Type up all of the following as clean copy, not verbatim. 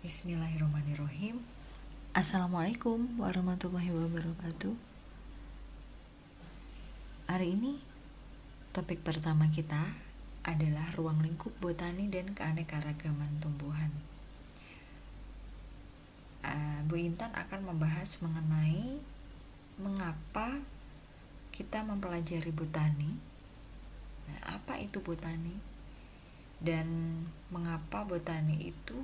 Bismillahirrahmanirrahim. Assalamualaikum warahmatullahi wabarakatuh. Hari ini topik pertama kita adalah ruang lingkup botani dan keanekaragaman tumbuhan. Bu Intan akan membahas mengenai mengapa kita mempelajari botani. Nah, apa itu botani? Dan mengapa botani itu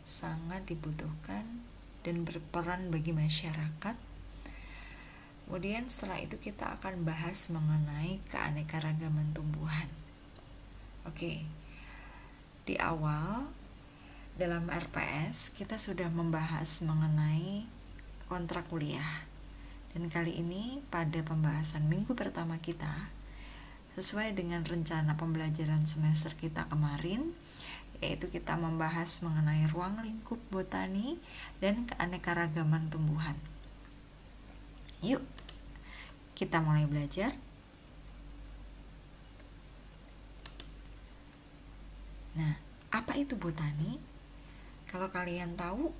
sangat dibutuhkan dan berperan bagi masyarakat. Kemudian setelah itu kita akan bahas mengenai keanekaragaman tumbuhan. Oke, di awal dalam RPS kita sudah membahas mengenai kontrak kuliah. Dan kali ini pada pembahasan minggu pertama kita, sesuai dengan rencana pembelajaran semester kita kemarin, yaitu kita membahas mengenai ruang lingkup botani dan keanekaragaman tumbuhan. Yuk, kita mulai belajar. Nah, apa itu botani? Kalau kalian tahu,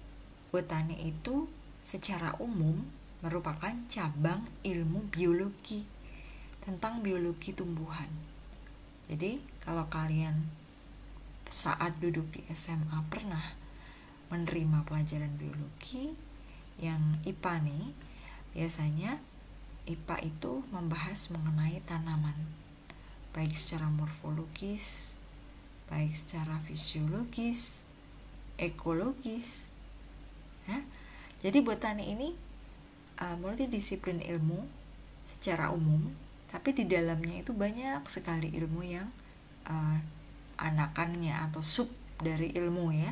botani itu secara umum merupakan cabang ilmu biologi tentang biologi tumbuhan. Jadi, kalau kalian saat duduk di SMA pernah menerima pelajaran biologi yang IPA nih, biasanya IPA itu membahas mengenai tanaman, baik secara morfologis, baik secara fisiologis, ekologis. Jadi botani ini multidisiplin ilmu secara umum, tapi di dalamnya itu banyak sekali ilmu yang anakannya atau sub dari ilmu ya.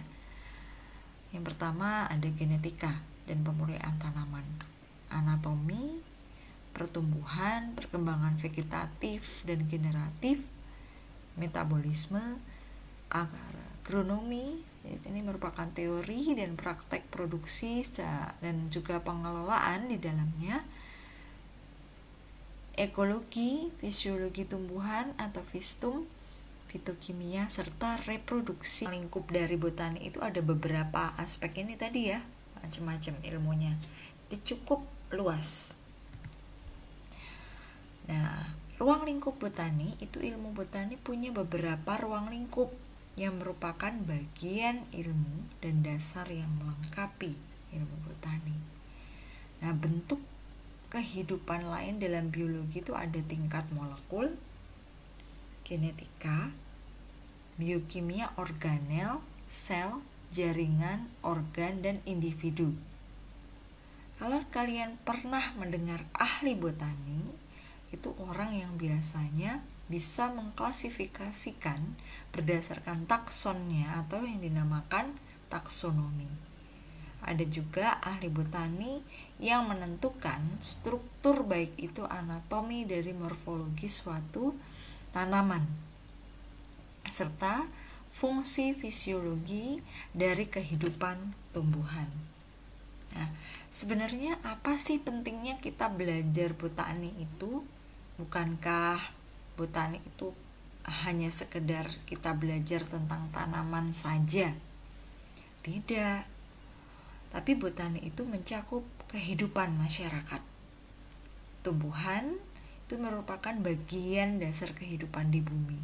Yang pertama ada genetika dan pemulihan tanaman, anatomi, pertumbuhan, perkembangan vegetatif dan generatif, metabolisme, agronomi. Ini merupakan teori dan praktek produksi dan juga pengelolaan di dalamnya. Ekologi, fisiologi tumbuhan atau FISTUM, fitokimia, serta reproduksi. Lingkup dari botani itu ada beberapa aspek ini tadi ya, macam-macam ilmunya. Jadi cukup luas. Nah, ruang lingkup botani itu ilmu botani punya beberapa ruang lingkup yang merupakan bagian ilmu dan dasar yang melengkapi ilmu botani. Nah, bentuk kehidupan lain dalam biologi itu ada tingkat molekul, genetika, biokimia organel, sel, jaringan, organ, dan individu. Kalau kalian pernah mendengar ahli botani, itu orang yang biasanya bisa mengklasifikasikan berdasarkan taksonnya atau yang dinamakan taksonomi. Ada juga ahli botani yang menentukan struktur baik itu anatomi dari morfologi suatu tanaman serta fungsi fisiologi dari kehidupan tumbuhan. Nah, sebenarnya apa sih pentingnya kita belajar botani itu? Bukankah botani itu hanya sekedar kita belajar tentang tanaman saja? Tidak. Tapi botani itu mencakup kehidupan masyarakat. Tumbuhan itu merupakan bagian dasar kehidupan di bumi.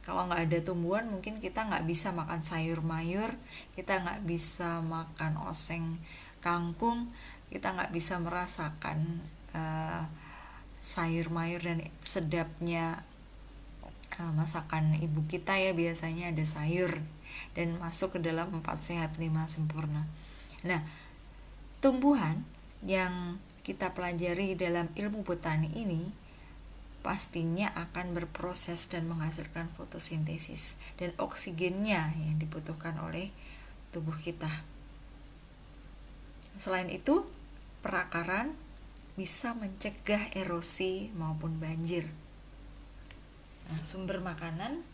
Kalau nggak ada tumbuhan, mungkin kita nggak bisa makan sayur mayur, kita nggak bisa makan oseng kangkung, kita nggak bisa merasakan sayur mayur dan sedapnya masakan ibu kita ya. Biasanya ada sayur dan masuk ke dalam 4 sehat 5 sempurna. Nah, tumbuhan yang kita pelajari dalam ilmu botani ini pastinya akan berproses dan menghasilkan fotosintesis dan oksigennya yang dibutuhkan oleh tubuh kita. Selain itu, perakaran bisa mencegah erosi maupun banjir. Nah, sumber makanan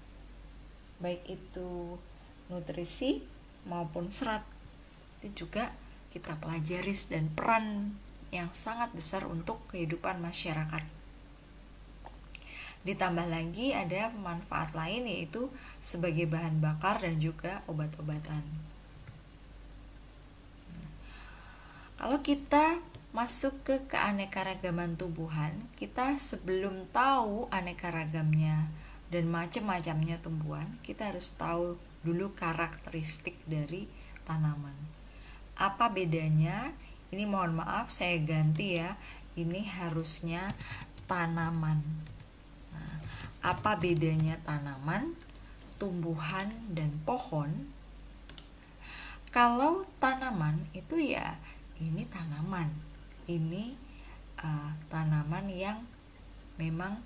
baik itu nutrisi maupun serat itu juga kita pelajari dan peran yang sangat besar untuk kehidupan masyarakat. Ditambah lagi ada manfaat lain, yaitu sebagai bahan bakar dan juga obat-obatan. Kalau kita masuk ke keanekaragaman tumbuhan, kita sebelum tahu aneka ragamnya dan macam-macamnya tumbuhan, kita harus tahu dulu karakteristik dari tanaman. Apa bedanya? Ini mohon maaf saya ganti ya. Ini harusnya tanaman. Nah, apa bedanya tanaman, tumbuhan, dan pohon? Kalau tanaman itu ya ini tanaman. Ini tanaman yang memang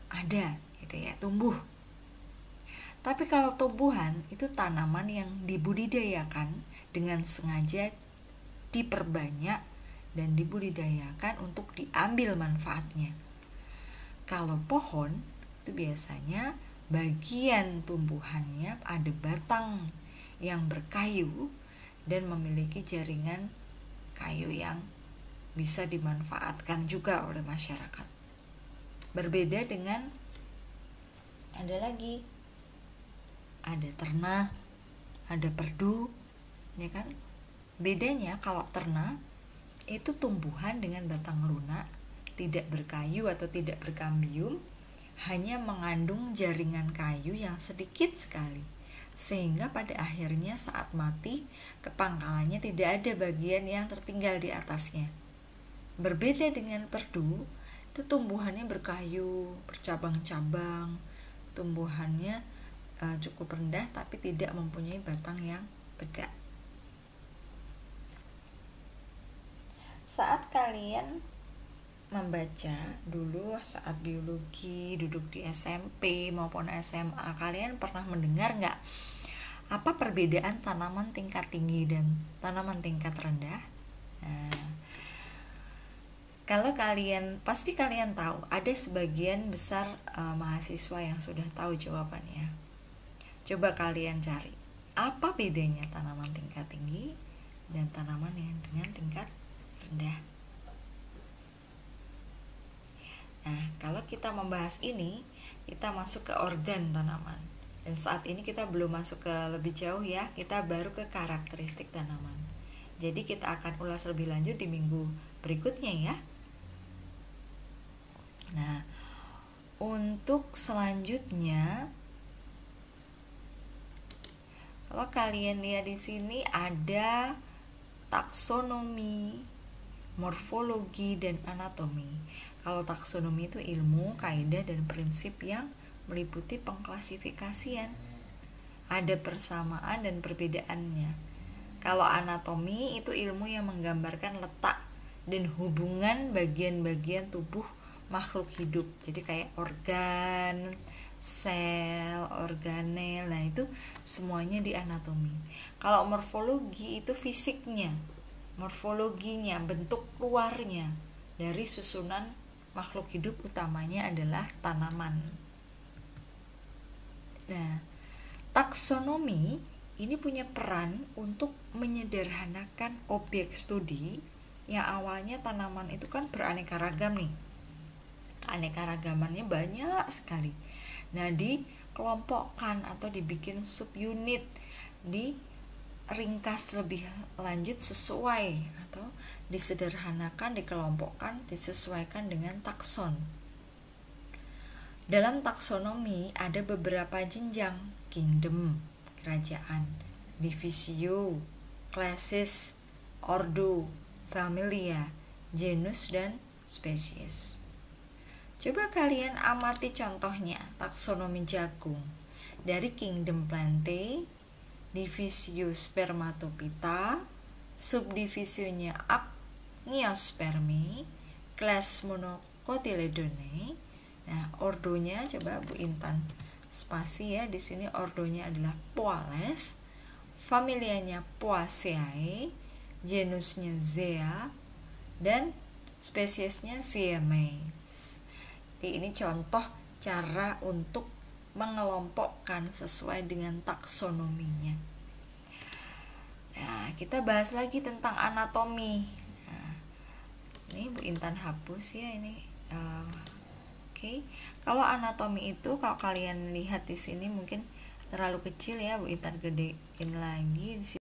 ada gitu ya, tumbuh. Tapi kalau tumbuhan itu tanaman yang dibudidayakan dengan sengaja diperbanyak dan dibudidayakan untuk diambil manfaatnya. Kalau pohon itu biasanya bagian tumbuhannya ada batang yang berkayu dan memiliki jaringan kayu yang bisa dimanfaatkan juga oleh masyarakat. Berbeda dengan ada terna, ada perdu, ya kan? Bedanya kalau terna itu tumbuhan dengan batang lunak, tidak berkayu atau tidak berkambium, hanya mengandung jaringan kayu yang sedikit sekali, sehingga pada akhirnya saat mati kepangkalannya tidak ada bagian yang tertinggal di atasnya. Berbeda dengan perdu, itu tumbuhannya berkayu, bercabang-cabang, tumbuhannya cukup rendah tapi tidak mempunyai batang yang tegak. Saat kalian membaca dulu saat biologi, duduk di SMP maupun SMA, kalian pernah mendengar nggak apa perbedaan tanaman tingkat tinggi dan tanaman tingkat rendah? Nah, kalau pasti kalian tahu, ada sebagian besar mahasiswa yang sudah tahu jawabannya. Coba kalian cari, apa bedanya tanaman tingkat tinggi dan tanaman yang dengan tingkat rendah? Nah, kalau kita membahas ini, kita masuk ke organ tanaman. Dan saat ini kita belum masuk ke lebih jauh ya, kita baru ke karakteristik tanaman. Jadi kita akan ulas lebih lanjut di minggu berikutnya ya. Nah, untuk selanjutnya, kalau kalian lihat di sini ada taksonomi, morfologi, dan anatomi. Kalau taksonomi itu ilmu, kaidah, dan prinsip yang meliputi pengklasifikasian. Ada persamaan dan perbedaannya. Kalau anatomi itu ilmu yang menggambarkan letak dan hubungan bagian-bagian tubuh makhluk hidup. Jadi kayak organ, sel, organel, nah itu semuanya di anatomi. Kalau morfologi itu fisiknya, morfologinya, bentuk luarnya dari susunan makhluk hidup, utamanya adalah tanaman. Nah, taksonomi ini punya peran untuk menyederhanakan objek studi yang awalnya tanaman itu kan beraneka ragam nih. Keanekaragamannya banyak sekali. Nah, dikelompokkan atau dibikin subunit, diringkas lebih lanjut sesuai atau disederhanakan, dikelompokkan, disesuaikan dengan takson. Dalam taksonomi ada beberapa jenjang: kingdom, kerajaan, divisio, classes, ordo, familia, genus, dan spesies. Coba kalian amati contohnya taksonomi jagung. Dari kingdom Plantae, divisio Spermatophyta, subdivisionya Agnioospermae, kelas Monocotyledone. Nah, ordonya coba Bu Intan spasi ya, di sini ordonya adalah Poales, familianya Poaceae, genusnya Zea, dan spesiesnya Siamese. Ini contoh cara untuk mengelompokkan sesuai dengan taksonominya. Nah, kita bahas lagi tentang anatomi. Nah, ini Bu Intan hapus ya ini. Oke. Kalau anatomi itu, kalau kalian lihat di sini mungkin terlalu kecil ya, Bu Intan gedein lagi. Di sini